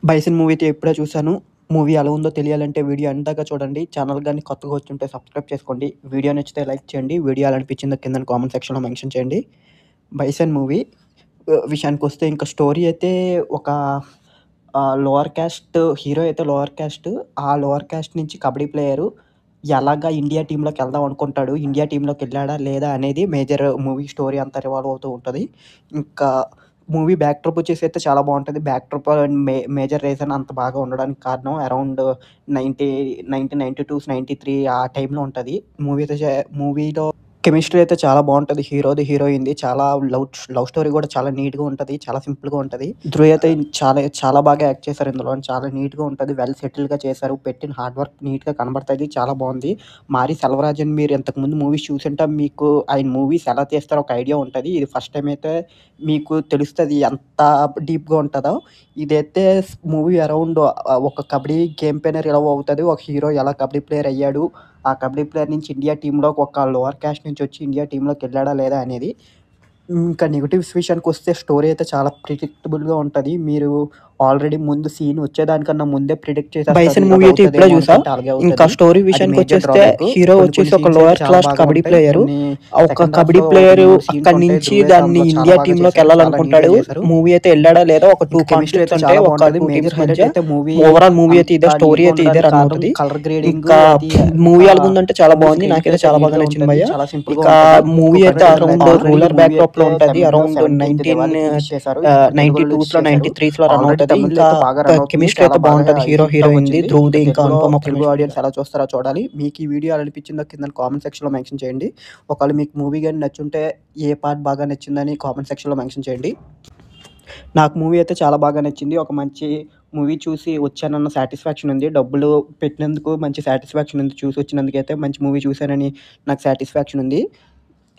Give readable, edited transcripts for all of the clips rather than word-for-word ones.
Bison movie అయితే ఇప్పుడే చూసాను. మూవీ ఎలా ఉందో తెలియాలంటే వీడియో ఎండ్ దాకా చూడండి. ఛానల్ గాని కొత్తగా వచ్చుంటే సబ్స్క్రైబ్ చేసుకోండి. వీడియో నచ్చితే లైక్ చేయండి. వీడియో ఎలా అనిపించిందో కింద కామెంట్ సెక్షన్‌లో మెన్షన్ చేయండి. బైసన్ మూవీ విషయానికొస్తే ఇంకా స్టోరీ అయితే ఒక లోయర్ క్యాస్ట్ హీరో అయితే లోయర్ క్యాస్ట్. ఆ లోయర్ క్యాస్ట్ నుంచి కబడ్డీ ప్లేయరు ఎలాగా ఇండియా టీమ్‌లోకెళ్దాం అనుకుంటాడు. ఇండియా టీమ్‌లోకెళ్ళాడా లేదా అనేది మేజర్ మూవీ స్టోరీ అంతా రివాల్వ్ అవుతూ ఉంటది. ఇంకా మూవీ బ్యాక్ డ్రాప్ వచ్చేసి అయితే చాలా బావుంటది. Back drop and major reason అంత బాగా ఉండడానికి కారణం అరౌండ్ 90, 1992, 93 ఆ టైంలో ఉంటది. మూవీలో కెమిస్ట్రీ అయితే చాలా బావుంటది. హీరోది, హీరోయిన్‌ది చాలా లవ్ స్టోరీ కూడా చాలా నీట్‌గా ఉంటది. చాలా సింపుల్‌గా ఉంటది. ధ్రువ్ అయితే చాలా చాలా బాగా యాక్ట్ చేశారు ఇందులో. చాలా నీట్‌గా ఉంటది. వెల్ సెటిల్డ్‌గా చేశారు. పెట్టిన హార్డ్ వర్క్ నీట్‌గా కనబడతది. చాలా బావుంది. మారి సెల్వరాజన్ మీరు ఇంతకుముందు మూవీస్ చూసుంటే మీకు ఆయన మూవీస్ ఎలా తీస్తారో ఒక ఐడియా ఉంటది. ఇది ఫస్ట్ టైమ్ అయితే మీకు తెలుస్తది ఎంత డీప్‌గా ఉంటదో. ఇదైతే మూవీ అరౌండ్ ఒక కబడ్డీ గేమ్ పైన రిలవ్ అవుతది. ఒక హీరో ఎలా కబడ్డీ ప్లేయర్ అయ్యాడు. ఆ కబడ్డీ ప్లేయర్ నుంచి ఇండియా టీమ్‌లోకి ఒక లోయర్ క్యాస్ట్ నుంచి వచ్చి ఇండియా టీమ్‌లోకెళ్ళాడా లేదా అనేది. ఇంకా నెగెటివ్స్ విషయానికొస్తే స్టోరీ అయితే చాలా ప్రిడిక్టబుల్‌గా ఉంటది. మీరు ఆల్రెడీ ముందు సీన్ వచ్చేదానికన్నా ముందే ప్రిడిక్ట్ చేసేస్తారు. బైసన్ మూవీ అయితే ఇప్పుడే చూసా. ఇంకా స్టోరీ విషయానికొచ్చేస్తే హీరో వచ్చేసి ఒక లోయర్ క్లాస్ కబడ్డీ ప్లేయరు. ఒక కబడ్డీ ప్లేయరు అక్కడి నుంచి దాన్ని ఇండియా టీమ్‌లోకి వెళ్ళాలనుకుంటాడు. మూవీ అయితే వెళ్ళాడా లేదా ఒక 2 కాన్ఫ్లిక్ట్స్ ఉంటాయి. ఒక 2 టీమ్స్ మధ్య. ఓవరాల్ మూవీ అయితే ఇదే స్టోరీ అయితే ఇదే రన్ అవుతది. ఇంకా మూవీ ఎలాగుందంటే చాలా బాగుంది. నాకైతే చాలా బాగా నచ్చింది భయ్యా. ఇంకా మూవీ అయితే అరౌండ్ రూరల్ బ్యాక్ డ్రాప్‌లో ఉంటది. అరౌండ్ 1992స్‌లో 93స్‌లో రన్ అవుతది. ఇంకా కెమిస్ట్రీ అయితే బాగుంటది. హీరో హీరోయిన్‌ది ధ్రువ్‌ది ఇంకా అనుపమ తెలుగు ఆడియన్స్ ఎలా చూస్తారో చూడాలి. మీకు ఈ వీడియో ఎలా అనిపించిందో కింద కామెంట్ సెక్షన్‌లో మెన్షన్ చేయండి. ఒకవేళ మీకు మూవీ గాని నచ్చుంటే ఏ పార్ట్ బాగా నచ్చిందని కామెంట్ సెక్షన్‌లో మెన్షన్ చేయండి. నాకు మూవీ అయితే చాలా బాగా నచ్చింది. ఒక మంచి మూవీ చూసి వచ్చానన్న సాటిస్ఫాక్షన్ ఉంది. డబ్బులు పెట్టినందుకు మంచి సాటిస్ఫాక్షన్ ఉంది. చూసి వచ్చినందుకైతే మంచి మూవీ చూసానని నాకు సాటిస్ఫాక్షన్ ఉంది.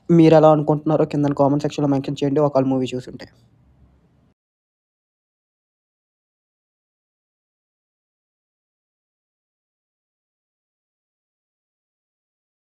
మీరెలా అనుకుంటున్నారో కింద కామెంట్ సెక్షన్‌లో మెన్షన్ చేయండి ఒకవేళ మూవీ చూసుంటే.